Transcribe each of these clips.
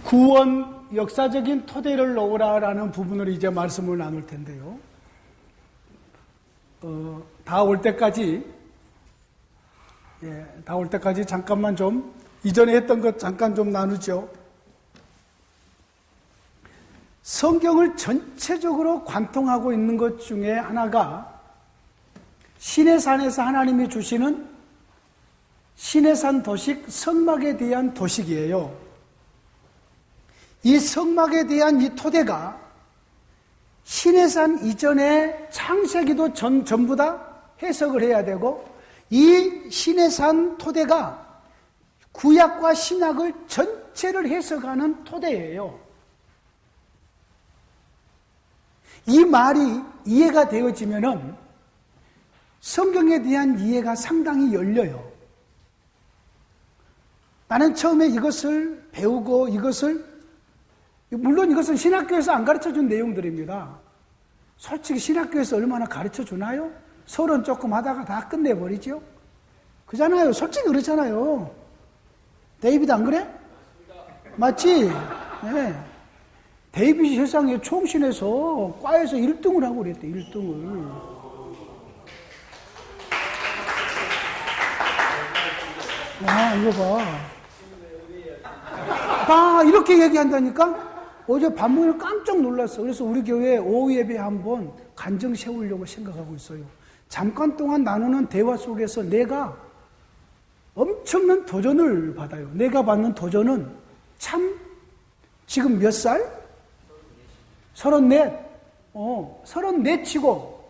구원 역사적인 토대를 놓으라라는 부분을 이제 말씀을 나눌 텐데요. 다 올 때까지 잠깐만 좀 이전에 했던 것 잠깐 좀 나누죠. 성경을 전체적으로 관통하고 있는 것 중에 하나가 시내산에서 하나님이 주시는 시내산 도식, 성막에 대한 도식이에요. 이 성막에 대한 이 토대가 시내산 이전에 창세기도 전부 다 해석을 해야 되고, 이 시내산 토대가 구약과 신약을 전체를 해석하는 토대예요. 이 말이 이해가 되어지면은 성경에 대한 이해가 상당히 열려요. 나는 처음에 이것을 배우고 물론 이것은 신학교에서 안 가르쳐준 내용들입니다. 솔직히 신학교에서 얼마나 가르쳐주나요? 서론 조금 하다가 다 끝내버리죠? 그잖아요. 솔직히 그렇잖아요. 데이비드 안 그래? 맞지? 네. 데이비드 세상에 총신에서 과에서 1등을 하고 그랬대. 1등을. 와, 이거 봐. 이렇게 얘기한다니까? 어제 밥 먹으면 깜짝 놀랐어. 그래서 우리 교회 오후 예배 한번 간증 세우려고 생각하고 있어요. 잠깐 동안 나누는 대화 속에서 내가 엄청난 도전을 받아요. 내가 받는 도전은 지금 몇 살? 34. 34 치고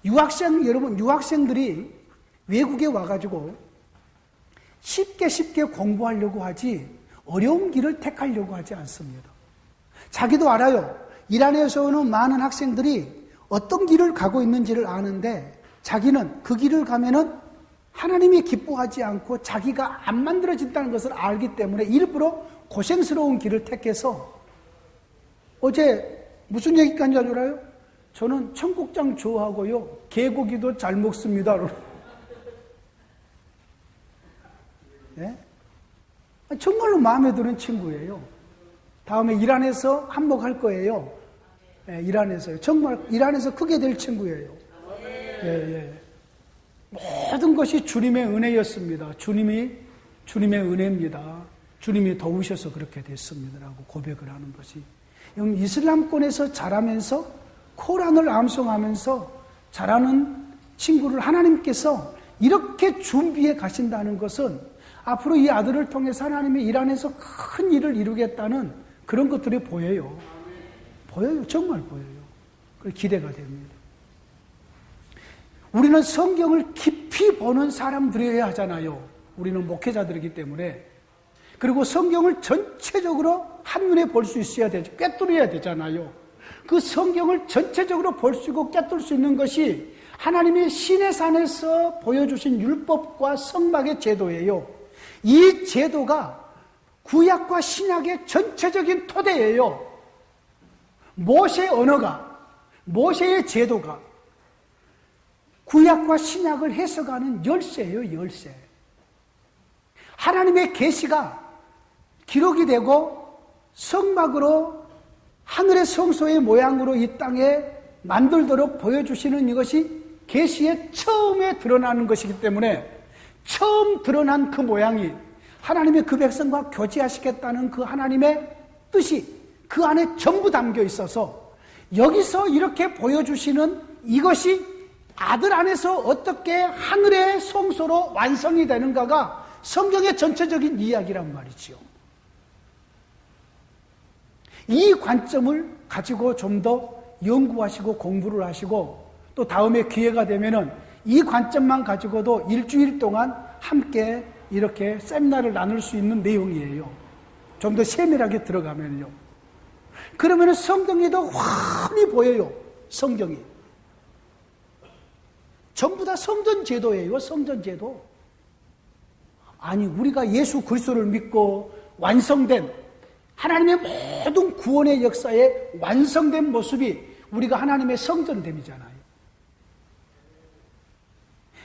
유학생들이 외국에 와가지고 쉽게 공부하려고 하지 어려운 길을 택하려고 하지 않습니다. 자기도 알아요. 이란에서 오는 많은 학생들이 어떤 길을 가고 있는지를 아는데 자기는 그 길을 가면은 하나님이 기뻐하지 않고 자기가 안 만들어진다는 것을 알기 때문에 일부러 고생스러운 길을 택해서 어제 무슨 얘기까지 알아요? 저는 청국장 좋아하고요. 개고기도 잘 먹습니다. 네? 정말로 마음에 드는 친구예요. 다음에 이란에서 한몫할 거예요. 네, 이란에서요. 정말 이란에서 크게 될 친구예요. 모든 것이 주님의 은혜였습니다. 주님의 은혜입니다. 주님이 도우셔서 그렇게 됐습니다라고 고백을 하는 것이. 이슬람권에서 자라면서 코란을 암송하면서 자라는 친구를 하나님께서 이렇게 준비해 가신다는 것은 앞으로 이 아들을 통해서 하나님이 이란에서 큰 일을 이루겠다는 그런 것들이 보여요. 정말 보여요. 기대가 됩니다. 우리는 성경을 깊이 보는 사람들이어야 하잖아요. 우리는 목회자들이기 때문에. 그리고 성경을 전체적으로 한눈에 볼 수 있어야 되죠. 꿰뚫어야 되잖아요. 그 성경을 전체적으로 볼 수 있고 꿰뚫을 수 있는 것이 하나님이 시내산에서 보여주신 율법과 성막의 제도예요. 이 제도가 구약과 신약의 전체적인 토대예요. 모세의 언어가, 모세의 제도가 구약과 신약을 해석하는 열쇠예요, 열쇠. 하나님의 계시가 기록이 되고 성막으로 하늘의 성소의 모양으로 이 땅에 만들도록 보여주시는 이것이 계시의 처음에 드러나는 것이기 때문에 처음 드러난 그 모양이 하나님의 그 백성과 교제하시겠다는 그 하나님의 뜻이 그 안에 전부 담겨 있어서 여기서 이렇게 보여주시는 이것이 아들 안에서 어떻게 하늘의 성소로 완성이 되는가가 성경의 전체적인 이야기란 말이지요. 이 관점을 가지고 좀 더 연구하시고 공부를 하시고 또 다음에 기회가 되면은 이 관점만 가지고도 일주일 동안 함께 이렇게 세미나를 나눌 수 있는 내용이에요. 좀 더 세밀하게 들어가면요. 그러면은 성경이 더 환히 보여요. 성경이. 전부 다 성전 제도예요. 성전 제도. 아니, 우리가 예수 그리스도를 믿고 완성된 하나님의 모든 구원의 역사에 완성된 모습이 우리가 하나님의 성전됨이잖아요.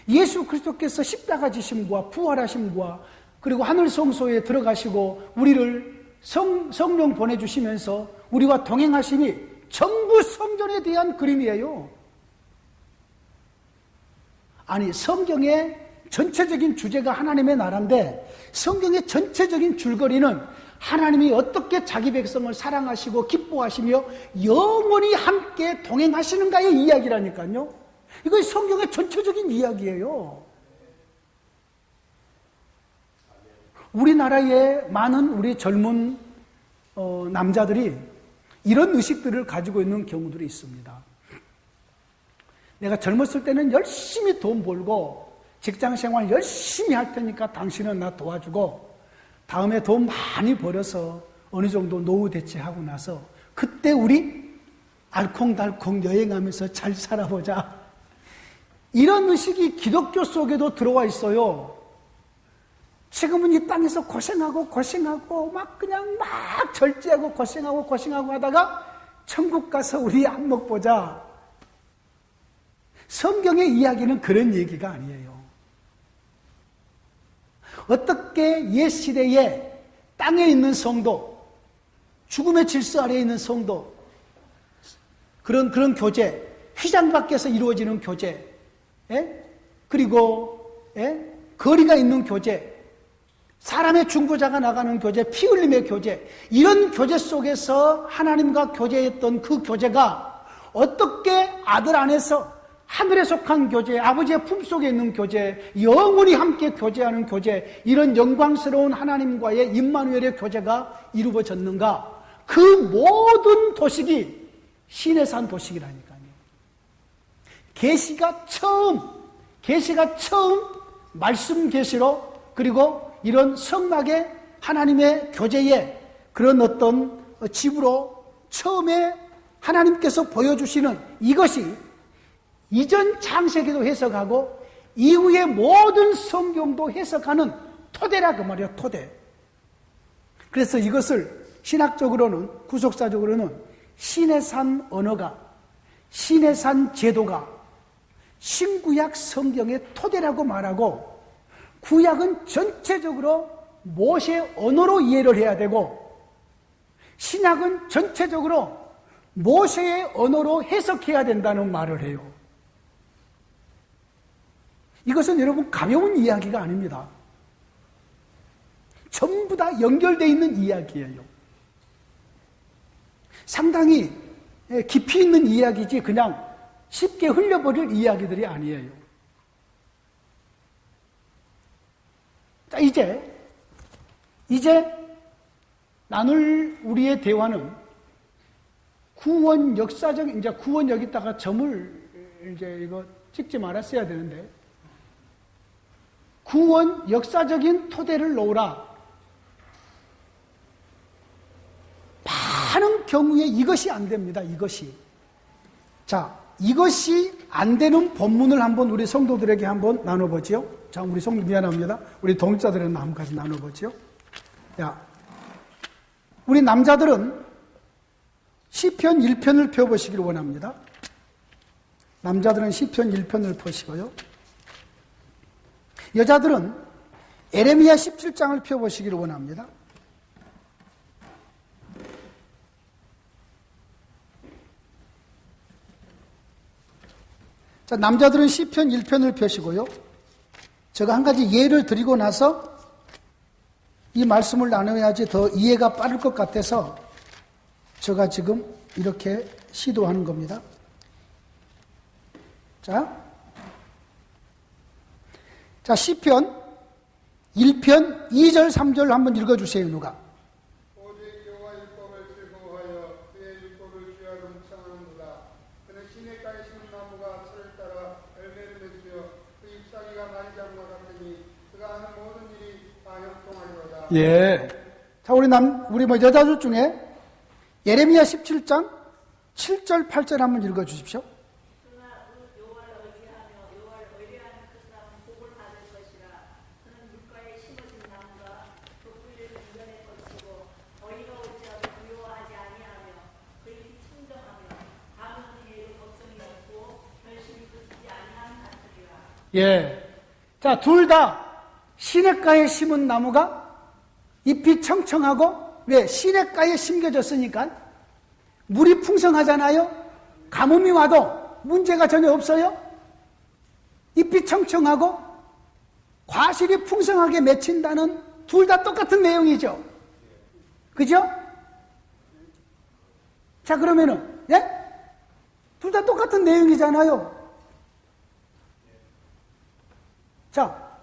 예수 그리스도께서 십자가 지심과 부활하심과 그리고 하늘 성소에 들어가시고 우리를 성령 보내주시면서 우리와 동행하심이 전부 성전에 대한 그림이에요. 아니, 성경의 전체적인 주제가 하나님의 나라인데 성경의 전체적인 줄거리는 하나님이 어떻게 자기 백성을 사랑하시고 기뻐하시며 영원히 함께 동행하시는가의 이야기라니까요. 이거 성경의 전체적인 이야기예요. 우리나라의 많은 우리 젊은 남자들이 이런 의식들을 가지고 있는 경우들이 있습니다. 내가 젊었을 때는 열심히 돈 벌고 직장생활 열심히 할 테니까 당신은 나 도와주고 다음에 돈 많이 벌어서 어느 정도 노후 대체하고 나서 그때 우리 알콩달콩 여행하면서 잘 살아보자. 이런 의식이 기독교 속에도 들어와 있어요. 지금은 이 땅에서 고생하고 막 절제하고 고생하고 하다가 천국 가서 우리 안목 보자. 성경의 이야기는 그런 얘기가 아니에요. 어떻게 옛 시대에 땅에 있는 성도, 죽음의 질서 아래에 있는 성도, 그런 교제, 휘장 밖에서 이루어지는 교제, 그리고 거리가 있는 교제, 사람의 중보자가 나가는 교제, 피 흘림의 교제, 이런 교제 속에서 하나님과 교제했던 그 교제가 어떻게 아들 안에서 하늘에 속한 교제, 아버지의 품속에 있는 교제, 영원히 함께 교제하는 교제, 이런 영광스러운 하나님과의 임마누엘의 교제가 이루어졌는가? 그 모든 도식이 신의 산 도식이라니까요. 계시가 처음 말씀 계시로, 그리고 이런 성막의 하나님의 교제의 그런 어떤 집으로 처음에 하나님께서 보여주시는 이것이 이전 창세기도 해석하고 이후의 모든 성경도 해석하는 토대라 그 말이에요. 토대. 그래서 이것을 신학적으로는, 구속사적으로는 신의 산 언어가, 신의 산 제도가 신구약 성경의 토대라고 말하고, 구약은 전체적으로 모세 언어로 이해를 해야 되고, 신약은 전체적으로 모세의 언어로 해석해야 된다는 말을 해요. 이것은 여러분 가벼운 이야기가 아닙니다. 전부 다 연결되어 있는 이야기예요. 상당히 깊이 있는 이야기지 그냥 쉽게 흘려버릴 이야기들이 아니에요. 자, 이제 나눌 우리의 대화는 구원 역사적, 이제 구원 여기다가 점을 이제 이거 찍지 말았어야 되는데, 구원 역사적인 토대를 놓으라. 많은 경우에 이것이 안 됩니다. 이것이. 자, 이것이 안 되는 본문을 한번 우리 성도들에게 한번 나눠보지요. 자, 우리 성도 미안합니다. 우리 동자들은 한번 나눠보지요. 야, 우리 남자들은 시편 1편을 펴보시기를 원합니다. 남자들은 시편 1편을 펴시고요. 여자들은 에레미야 17장을 펴보시기를 원합니다. 자, 남자들은 시편 1편을 펴시고요. 제가 한 가지 예를 드리고 나서 이 말씀을 나눠야지 더 이해가 빠를 것 같아서 제가 지금 이렇게 시도하는 겁니다. 자, 시편 1편 2절 3절 한번 읽어주세요. 누가? 오직 여호와 율법을 즐거워하여 그의 율법을 귀하로 묵상하는도다. 그는 시냇가에 심은 나무가 철을 따라 열매를 맺으며 그 잎사귀가 마리장과 같으니 그가 하는 모든 일이 다 형통하리로다. 예. 자, 우리 여자들 중에 예레미야 17장 7절 8절 한번 읽어주십시오. 예. 자, 둘 다 시냇가에 심은 나무가 잎이 청청하고 왜? 시냇가에 심겨졌으니까 물이 풍성하잖아요. 가뭄이 와도 문제가 전혀 없어요. 잎이 청청하고 과실이 풍성하게 맺힌다는 둘 다 똑같은 내용이죠. 그죠? 자, 그러면은, 예? 둘 다 똑같은 내용이잖아요. 자,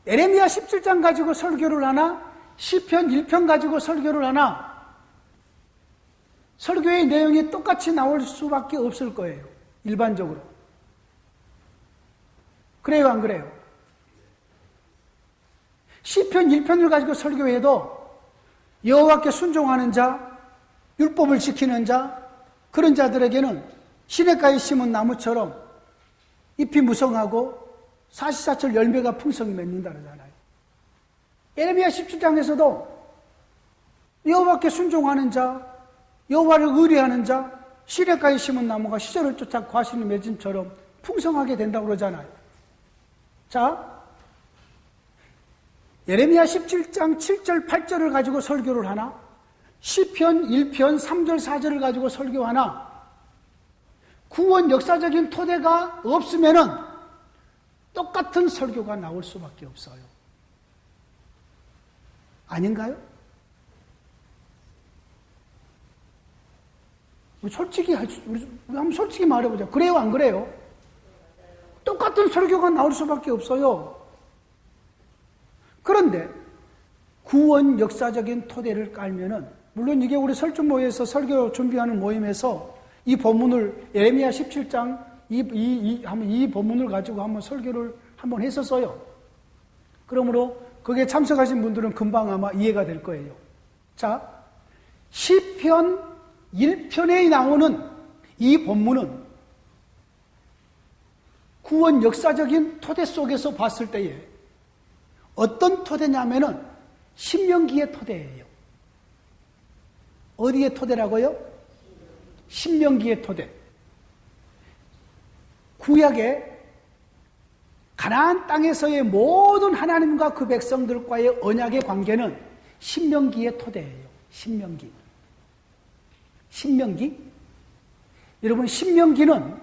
에레미야 17장 가지고 설교를 하나, 시편 1편 가지고 설교를 하나, 설교의 내용이 똑같이 나올 수밖에 없을 거예요. 일반적으로. 그래요, 안 그래요? 시편 1편을 가지고 설교해도 여호와께 순종하는 자, 율법을 지키는 자, 그런 자들에게는 시냇가에 심은 나무처럼 잎이 무성하고 사시사철 열매가 풍성히 맺는다 그러잖아요. 에레미야 17장에서도 여호와께 순종하는 자, 여호와를 의뢰하는 자, 시냇가에 심은 나무가 시절을 쫓아 과실을 맺음처럼 풍성하게 된다고 그러잖아요. 자, 예레미야 17장 7절 8절을 가지고 설교를 하나, 시편 1편 3절 4절을 가지고 설교하나, 구원 역사적인 토대가 없으면은 똑같은 설교가 나올 수밖에 없어요. 아닌가요? 우리 한번 솔직히 말해보자. 그래요, 안 그래요? 똑같은 설교가 나올 수밖에 없어요. 그런데 구원 역사적인 토대를 깔면은, 물론 이게 우리 설주모에서 설교 준비하는 모임에서 이 본문을 예레미야 17장 이 본문을 가지고 한번 설교를 한번 했었어요. 그러므로 거기에 참석하신 분들은 금방 아마 이해가 될 거예요. 자, 시편 1편에 나오는 이 본문은 구원 역사적인 토대 속에서 봤을 때에 어떤 토대냐면은 신명기의 토대예요. 어디의 토대라고요? 신명기의 토대. 구약의 가나안 땅에서의 모든 하나님과 그 백성들과의 언약의 관계는 신명기의 토대예요. 신명기. 신명기? 여러분, 신명기는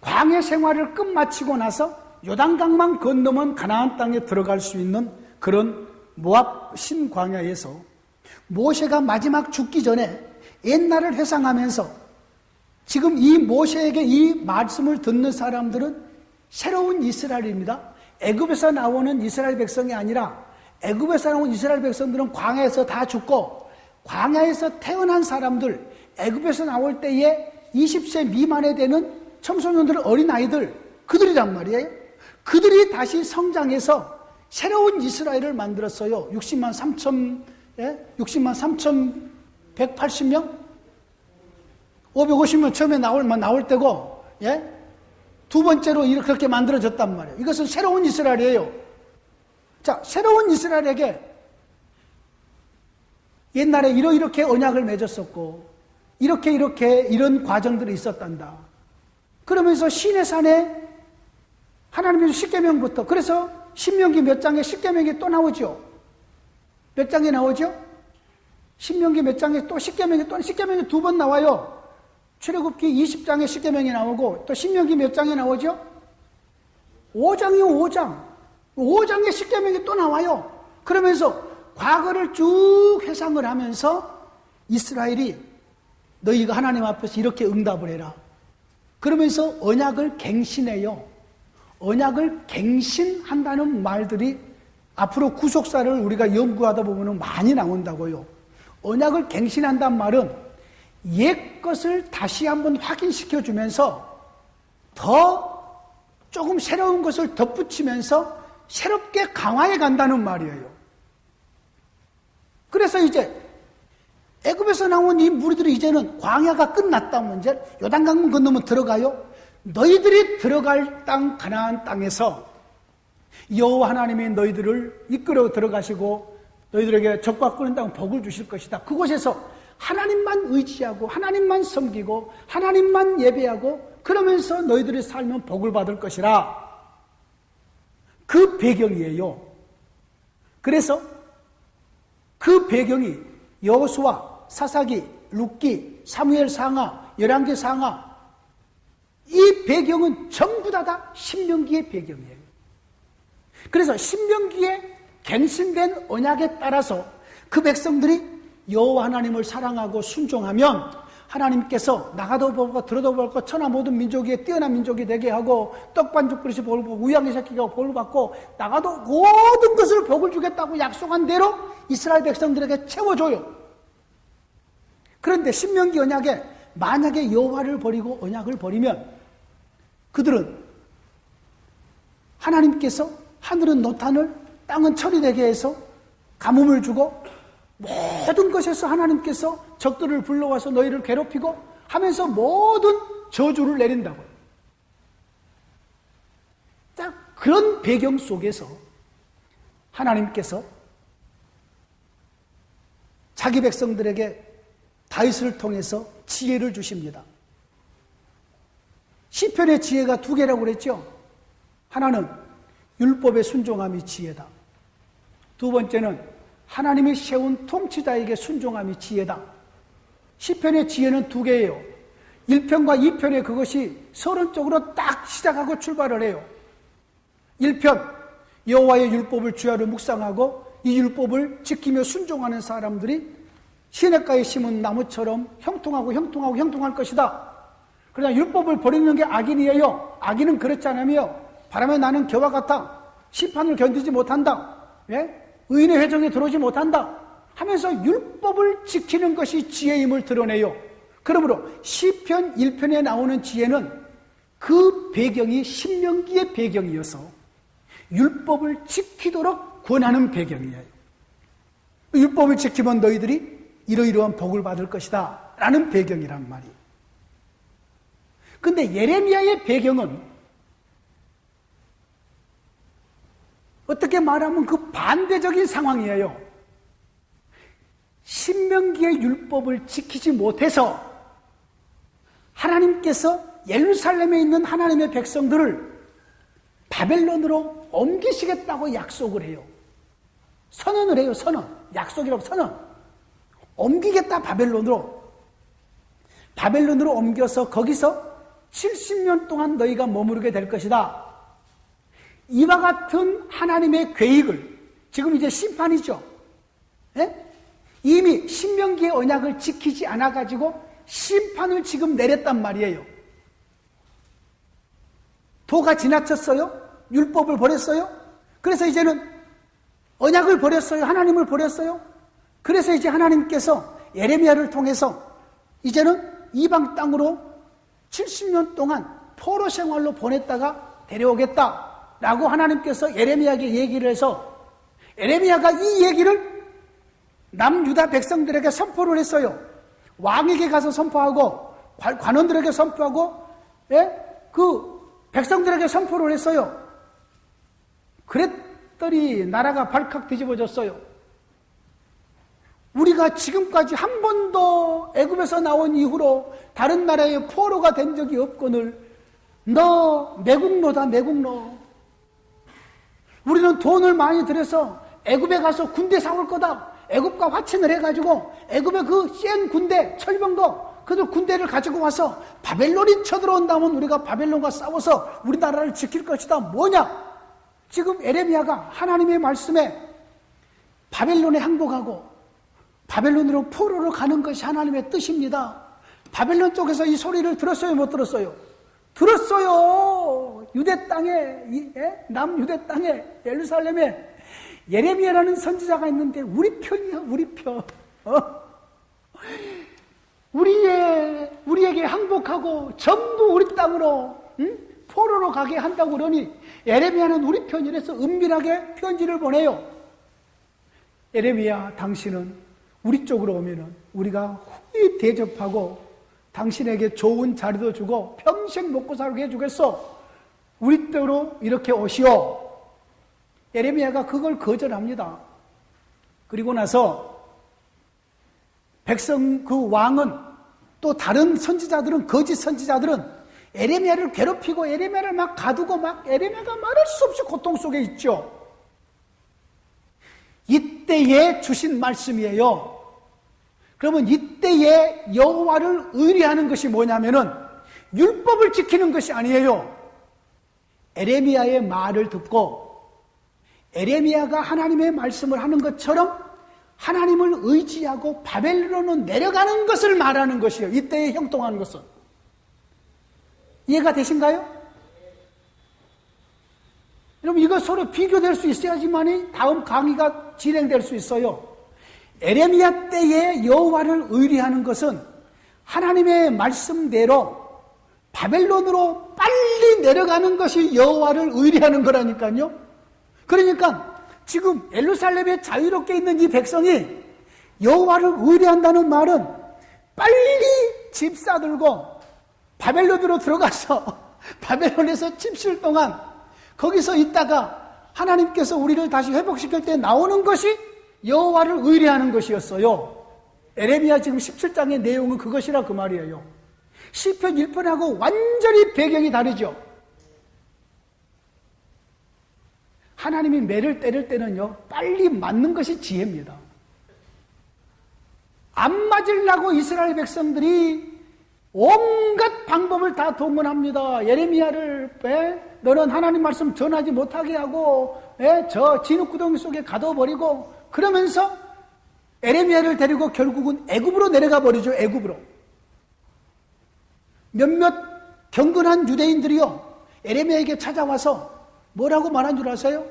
광야 생활을 끝마치고 나서 요단강만 건너면 가나안 땅에 들어갈 수 있는 그런 모압 신광야에서 모세가 마지막 죽기 전에 옛날을 회상하면서 지금 이 모세에게 이 말씀을 듣는 사람들은 새로운 이스라엘입니다. 애굽에서 나오는 이스라엘 백성이 아니라 애굽에서 나온 이스라엘 백성들은 광야에서 다 죽고 광야에서 태어난 사람들, 애굽에서 나올 때에 20세 미만에 되는 청소년들, 어린아이들, 그들이란 말이에요. 그들이 다시 성장해서 새로운 이스라엘을 만들었어요. 60만 3,180명? 550명 처음에 나올 때고, 예? 두 번째로 그렇게 만들어졌단 말이에요. 이것은 새로운 이스라엘이에요. 자, 새로운 이스라엘에게 옛날에 이렇게 언약을 맺었었고, 이렇게 이런 과정들이 있었단다. 그러면서 시내산에 하나님의 십계명부터, 그래서 신명기 몇 장에 십계명이 또 나오죠. 몇 장에 나오죠? 신명기 몇 장에 또 십계명이 두 번 나와요. 출애굽기 20장에 십계명이 나오고, 또 신명기 몇 장에 나오죠? 5장이요, 5장. 5장에 십계명이 또 나와요. 그러면서 과거를 쭉 회상을 하면서 이스라엘이 너희가 하나님 앞에서 이렇게 응답을 해라. 그러면서 언약을 갱신해요. 언약을 갱신한다는 말들이 앞으로 구속사를 우리가 연구하다 보면 많이 나온다고요. 언약을 갱신한다는 말은 옛 것을 다시 한번 확인시켜 주면서 더 조금 새로운 것을 덧붙이면서 새롭게 강화해 간다는 말이에요. 그래서 이제 애굽에서 나온 이 무리들이 이제는 광야가 끝났다면 이제 요단강 건너면 들어가요. 너희들이 들어갈 땅 가나안 땅에서 여호와 하나님이 너희들을 이끌어 들어가시고 너희들에게 적과 끄는 땅 복을 주실 것이다. 그곳에서 하나님만 의지하고 하나님만 섬기고 하나님만 예배하고 그러면서 너희들이 살면 복을 받을 것이라. 그 배경이에요. 그래서 그 배경이 여호수아, 사사기, 룻기, 사무엘 상하, 열왕기 상하, 이 배경은 전부 다 신명기의 배경이에요. 그래서 신명기에 갱신된 언약에 따라서 그 백성들이 여호와 하나님을 사랑하고 순종하면 하나님께서 나가도 보고 들어도 보고 천하 모든 민족에 뛰어난 민족이 되게 하고 떡반죽 그릇이 복을 받고 우양의 새끼가 복을 받고 나가도 모든 것을 복을 주겠다고 약속한 대로 이스라엘 백성들에게 채워줘요. 그런데 신명기 언약에 만약에 여호와를 버리고 언약을 버리면 그들은 하나님께서 하늘은 노탄을 땅은 철이 되게 해서 가뭄을 주고 모든 것에서 하나님께서 적들을 불러와서 너희를 괴롭히고 하면서 모든 저주를 내린다고요. 자, 그런 배경 속에서 하나님께서 자기 백성들에게 다윗을 통해서 지혜를 주십니다. 시편의 지혜가 두 개라고 그랬죠. 하나는 율법의 순종함이 지혜다. 두 번째는 하나님이 세운 통치자에게 순종함이 지혜다. 시편의 지혜는 두 개예요. 1편과 2편에 그것이 서론적으로 딱 시작하고 출발을 해요. 1편, 여호와의 율법을 주야로 묵상하고 이 율법을 지키며 순종하는 사람들이 시냇가에 심은 나무처럼 형통할 것이다. 그러나 율법을 버리는 게 악인이에요. 악인은 그렇지 않으며 바람에 나는 겨와 같아. 심판을 견디지 못한다. 예? 의인의 회정에 들어오지 못한다 하면서 율법을 지키는 것이 지혜임을 드러내요. 그러므로 시편 1편에 나오는 지혜는 그 배경이 신명기의 배경이어서 율법을 지키도록 권하는 배경이에요. 율법을 지키면 너희들이 이러이러한 복을 받을 것이다 라는 배경이란 말이에요. 근데 예레미야의 배경은 어떻게 말하면 그 반대적인 상황이에요. 신명기의 율법을 지키지 못해서 하나님께서 예루살렘에 있는 하나님의 백성들을 바벨론으로 옮기시겠다고 약속을 해요. 선언을 해요. 선언. 약속이라고 선언. 옮기겠다 바벨론으로 옮겨서 거기서 70년 동안 너희가 머무르게 될 것이다. 이와 같은 하나님의 계획을 지금 이제 심판이죠. 예? 이미 신명기의 언약을 지키지 않아가지고 심판을 지금 내렸단 말이에요. 도가 지나쳤어요. 율법을 버렸어요. 그래서 이제는 언약을 버렸어요. 하나님을 버렸어요. 그래서 이제 하나님께서 예레미야를 통해서 이제는 이방 땅으로 70년 동안 포로 생활로 보냈다가 데려오겠다 라고 하나님께서 예레미야에게 얘기를 해서 예레미야가 이 얘기를 남유다 백성들에게 선포를 했어요. 왕에게 가서 선포하고 관원들에게 선포하고 그 백성들에게 선포를 했어요. 그랬더니 나라가 발칵 뒤집어졌어요. 우리가 지금까지 한 번도 애굽에서 나온 이후로 다른 나라의 포로가 된 적이 없거늘 너 매국노다 매국노. 우리는 돈을 많이 들여서 애굽에 가서 군대 사올 거다. 애굽과 화친을 해가지고 애굽의 그 센 군대 철병거 그들 군대를 가지고 와서 바벨론이 쳐들어온다면 우리가 바벨론과 싸워서 우리나라를 지킬 것이다. 뭐냐? 지금 예레미야가 하나님의 말씀에 바벨론에 항복하고 바벨론으로 포로로 가는 것이 하나님의 뜻입니다. 바벨론 쪽에서 이 소리를 들었어요? 못 들었어요? 들었어요. 유대 땅에 남유대 땅에 예루살렘에 예레미야라는 선지자가 있는데 우리 편이야. 우리 편. 우리에게 항복하고 전부 우리 땅으로 포로로 가게 한다고 그러니 예레미야는 우리 편이라서 은밀하게 편지를 보내요. 예레미야 당신은 우리 쪽으로 오면은 우리가 후히 대접하고 당신에게 좋은 자리도 주고 평생 먹고 살게 해주겠소. 우리 때로 이렇게 오시오. 예레미야가 그걸 거절합니다. 그리고 나서 백성 그 왕은 또 다른 선지자들은 거짓 선지자들은 예레미야를 괴롭히고 예레미야를 막 가두고 막 예레미야가 말할 수 없이 고통 속에 있죠. 이때에 주신 말씀이에요. 그러면 이때에 여호와를 의뢰하는 것이 뭐냐면은 율법을 지키는 것이 아니에요. 에레미야의 말을 듣고 에레미야가 하나님의 말씀을 하는 것처럼 하나님을 의지하고 바벨론으로 내려가는 것을 말하는 것이에요. 이때에 형통하는 것은. 이해가 되신가요? 여러분, 이거 서로 비교될 수 있어야지만이 다음 강의가 진행될 수 있어요. 에레미야 때에 여호와를 의뢰하는 것은 하나님의 말씀대로 바벨론으로 빨리 내려가는 것이 여호와를 의뢰하는 거라니까요. 그러니까 지금 예루살렘에 자유롭게 있는 이 백성이 여호와를 의뢰한다는 말은 빨리 집 싸들고 바벨론으로 들어가서 바벨론에서 70일 동안 거기서 있다가 하나님께서 우리를 다시 회복시킬 때 나오는 것이 여호와를 의뢰하는 것이었어요. 에레미야 지금 17장의 내용은 그것이라 그 말이에요. 시편 1편하고 완전히 배경이 다르죠. 하나님이 매를 때릴 때는요, 빨리 맞는 것이 지혜입니다. 안 맞으려고 이스라엘 백성들이 온갖 방법을 다 동원합니다. 예레미야를 너는 하나님 말씀 전하지 못하게 하고 저 진흙구덩이 속에 가둬버리고 그러면서 에레미야를 데리고 결국은 애굽으로 내려가 버리죠. 애굽으로. 몇몇 경건한 유대인들이요, 에레미야에게 찾아와서 뭐라고 말한 줄 아세요?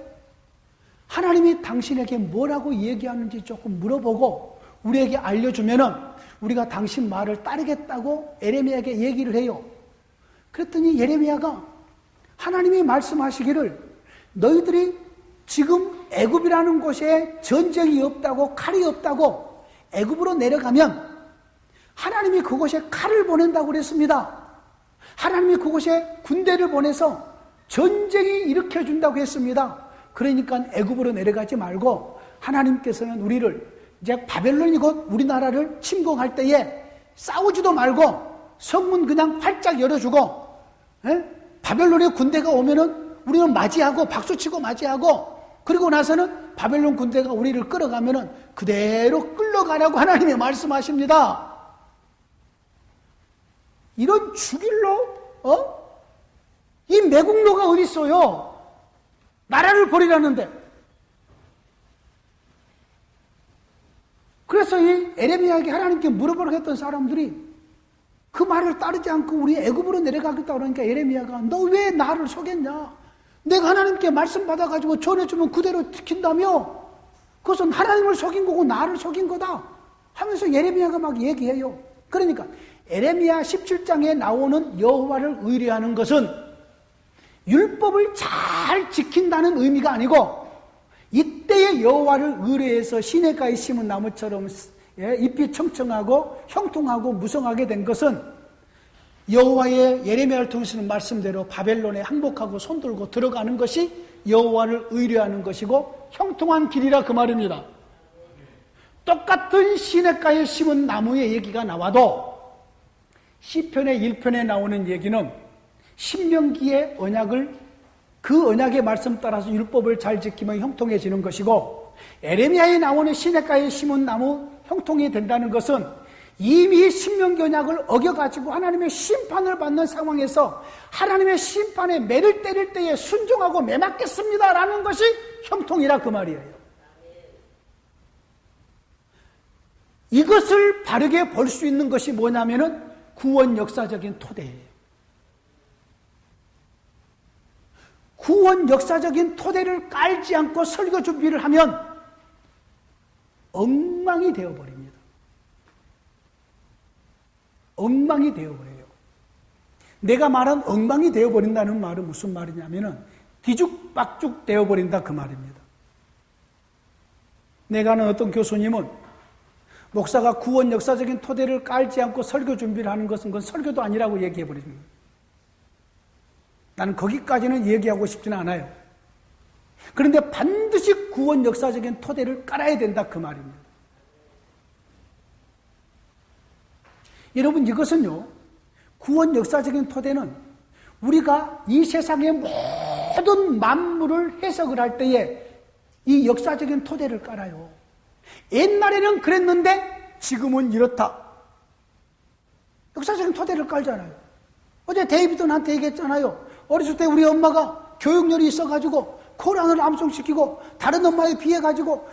하나님이 당신에게 뭐라고 얘기하는지 조금 물어보고 우리에게 알려주면은 우리가 당신 말을 따르겠다고 에레미야에게 얘기를 해요. 그랬더니 예레미야가 하나님이 말씀하시기를 너희들이 지금 애굽이라는 곳에 전쟁이 없다고 칼이 없다고 애굽으로 내려가면 하나님이 그곳에 칼을 보낸다고 그랬습니다. 하나님이 그곳에 군대를 보내서 전쟁이 일으켜준다고 했습니다. 그러니까 애굽으로 내려가지 말고 하나님께서는 우리를 이제 바벨론이 곧 우리나라를 침공할 때에 싸우지도 말고 성문 그냥 활짝 열어주고 바벨론의 군대가 오면은 우리는 맞이하고 박수치고 맞이하고 그리고 나서는 바벨론 군대가 우리를 끌어가면은 그대로 끌러가라고 하나님이 말씀하십니다. 이런 죽일로 이 매국노가 어디 있어요? 나라를 버리라는데. 그래서 이 에레미야에게 하나님께 물어보려고 했던 사람들이 그 말을 따르지 않고 우리 애굽으로 내려가겠다 그러니까 에레미야가 너 왜 나를 속였냐? 내가 하나님께 말씀 받아가지고 전해주면 그대로 지킨다며? 그것은 하나님을 속인 거고 나를 속인 거다 하면서 에레미야가 막 얘기해요. 그러니까 에레미야 17장에 나오는 여호와를 의뢰하는 것은 율법을 잘 지킨다는 의미가 아니고 이때의 여호와를 의뢰해서 시냇가에 심은 나무처럼 잎이 청청하고 형통하고 무성하게 된 것은 여호와의 예레미야를 통해서는 말씀대로 바벨론에 항복하고 손들고 들어가는 것이 여호와를 의뢰하는 것이고 형통한 길이라 그 말입니다. 똑같은 시냇가에 심은 나무의 얘기가 나와도 시편의 1편에 나오는 얘기는 신명기의 언약을 그 언약의 말씀 따라서 율법을 잘 지키면 형통해지는 것이고 에레미야에 나오는 시냇가에 심은 나무 형통이 된다는 것은 이미 신명기 언약을 어겨가지고 하나님의 심판을 받는 상황에서 하나님의 심판에 매를 때릴 때에 순종하고 매맞겠습니다라는 것이 형통이라 그 말이에요. 이것을 바르게 볼 수 있는 것이 뭐냐면은 구원 역사적인 토대예요. 구원 역사적인 토대를 깔지 않고 설교 준비를 하면 엉망이 되어버립니다. 엉망이 되어버려요. 내가 말한 엉망이 되어버린다는 말은 무슨 말이냐면은 뒤죽박죽 되어버린다 그 말입니다. 내가 아는 어떤 교수님은 목사가 구원 역사적인 토대를 깔지 않고 설교 준비를 하는 것은 그건 설교도 아니라고 얘기해버립니다. 나는 거기까지는 얘기하고 싶지는 않아요. 그런데 반드시 구원 역사적인 토대를 깔아야 된다 그 말입니다. 여러분 이것은요, 구원 역사적인 토대는 우리가 이 세상의 모든 만물을 해석을 할 때에 이 역사적인 토대를 깔아요. 옛날에는 그랬는데 지금은 이렇다. 역사적인 토대를 깔잖아요. 어제 데이비드 나한테 얘기했잖아요. 어렸을 때 우리 엄마가 교육열이 있어가지고 코란을 암송시키고 다른 엄마에 비해가지고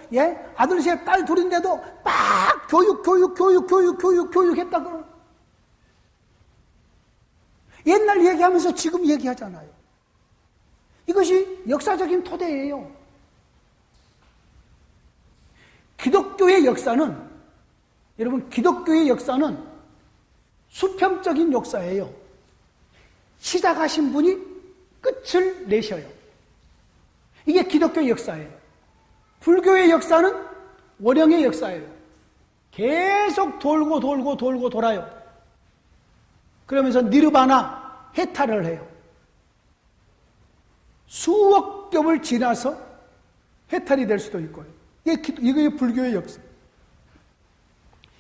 아들 셋, 딸 둘인데도 막 교육 했다고. 옛날 얘기하면서 지금 얘기하잖아요. 이것이 역사적인 토대예요. 기독교의 역사는, 여러분, 기독교의 역사는 수평적인 역사예요. 시작하신 분이 끝을 내셔요. 이게 기독교의 역사예요. 불교의 역사는 원형의 역사예요. 계속 돌고 돌아요. 그러면서 니르바나, 해탈을 해요. 수억 겹을 지나서 해탈이 될 수도 있고요. 이게 불교의 역사.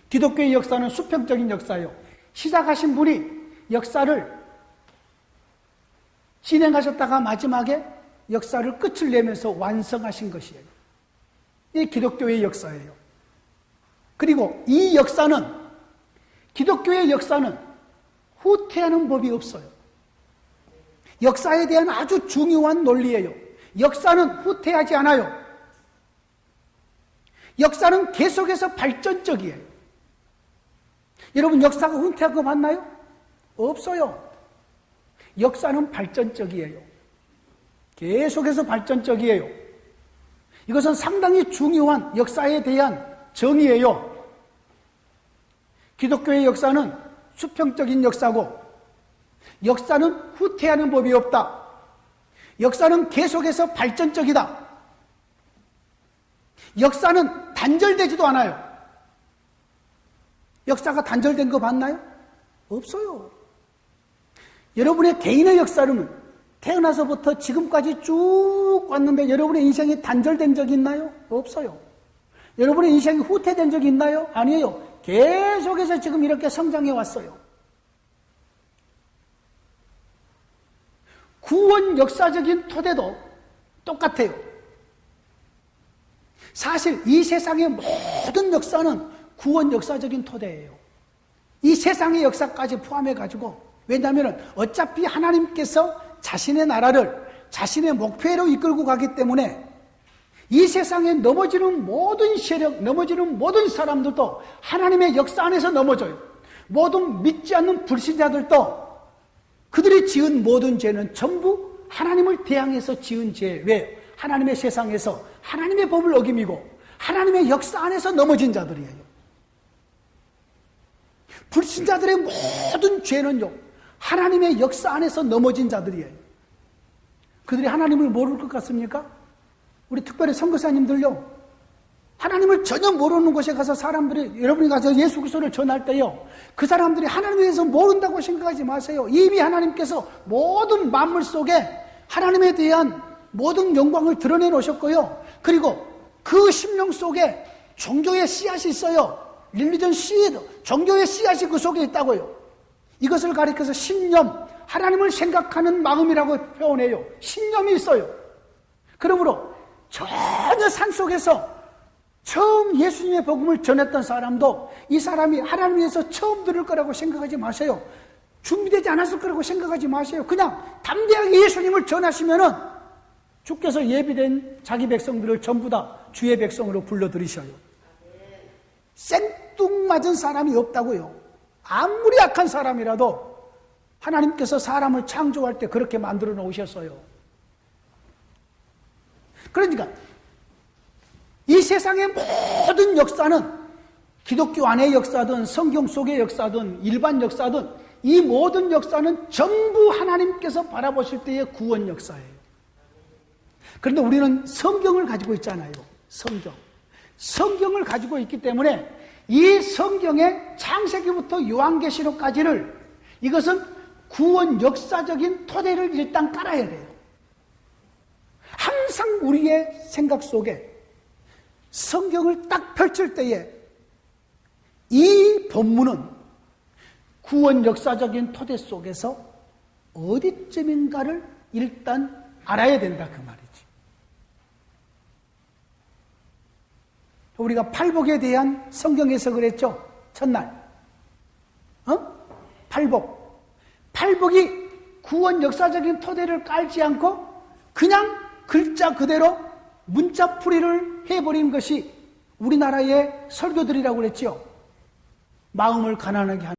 기독교의 역사는 수평적인 역사예요. 시작하신 분이 역사를 진행하셨다가 마지막에 역사를 끝을 내면서 완성하신 것이에요. 이게 기독교의 역사예요. 그리고 이 역사는, 기독교의 역사는 후퇴하는 법이 없어요. 역사에 대한 아주 중요한 논리예요. 역사는 후퇴하지 않아요. 역사는 계속해서 발전적이에요. 여러분, 역사가 후퇴한 거 맞나요? 없어요. 역사는 발전적이에요. 계속해서 발전적이에요. 이것은 상당히 중요한 역사에 대한 정의예요. 기독교의 역사는 수평적인 역사고, 역사는 후퇴하는 법이 없다. 역사는 계속해서 발전적이다. 역사는 단절되지도 않아요. 역사가 단절된 거 봤나요? 없어요. 여러분의 개인의 역사는 태어나서부터 지금까지 쭉 왔는데 여러분의 인생이 단절된 적이 있나요? 없어요. 여러분의 인생이 후퇴된 적이 있나요? 아니에요. 계속해서 지금 이렇게 성장해 왔어요. 구원 역사적인 토대도 똑같아요. 사실 이 세상의 모든 역사는 구원 역사적인 토대예요. 이 세상의 역사까지 포함해가지고, 왜냐하면 어차피 하나님께서 자신의 나라를 자신의 목표로 이끌고 가기 때문에 이 세상에 넘어지는 모든 세력, 넘어지는 모든 사람들도 하나님의 역사 안에서 넘어져요. 모든 믿지 않는 불신자들도 그들이 지은 모든 죄는 전부 하나님을 대항해서 지은 죄. 왜? 하나님의 세상에서 하나님의 법을 어김이고 하나님의 역사 안에서 넘어진 자들이에요. 불신자들의 모든 죄는요, 하나님의 역사 안에서 넘어진 자들이에요. 그들이 하나님을 모를 것 같습니까? 우리 특별히 선교사님들요, 하나님을 전혀 모르는 곳에 가서 사람들이, 여러분이 가서 예수 그리스도를 전할 때요, 그 사람들이 하나님에 대해서 모른다고 생각하지 마세요. 이미 하나님께서 모든 만물 속에 하나님에 대한 모든 영광을 드러내 놓으셨고요. 그리고 그 심령 속에 종교의 씨앗이 있어요. 릴리전 씨드, 종교의 씨앗이 그 속에 있다고요. 이것을 가리켜서 신념, 하나님을 생각하는 마음이라고 표현해요. 신념이 있어요. 그러므로 전혀 산속에서 처음 예수님의 복음을 전했던 사람도 이 사람이 하나님에 대해서 처음 들을 거라고 생각하지 마세요. 준비되지 않았을 거라고 생각하지 마세요. 그냥 담대하게 예수님을 전하시면은 주께서 예비된 자기 백성들을 전부 다 주의 백성으로 불러들이셔요. 생뚱맞은 사람이 없다고요. 아무리 악한 사람이라도 하나님께서 사람을 창조할 때 그렇게 만들어 놓으셨어요. 그러니까 이 세상의 모든 역사는 기독교 안의 역사든 성경 속의 역사든 일반 역사든 이 모든 역사는 전부 하나님께서 바라보실 때의 구원 역사예요. 그런데 우리는 성경을 가지고 있잖아요. 성경을 가지고 있기 때문에 이 성경의 창세기부터 요한계시록까지를, 이것은 구원 역사적인 토대를 일단 깔아야 돼요. 항상 우리의 생각 속에 성경을 딱 펼칠 때에 이 본문은 구원 역사적인 토대 속에서 어디쯤인가를 일단 알아야 된다, 그 말이지. 우리가 팔복에 대한 성경 해석을 했죠. 첫날. 팔복. 팔복이 구원 역사적인 토대를 깔지 않고 그냥 글자 그대로 문자풀이를 해버린 것이 우리나라의 설교들이라고 그랬죠. 마음을 가난하게 하는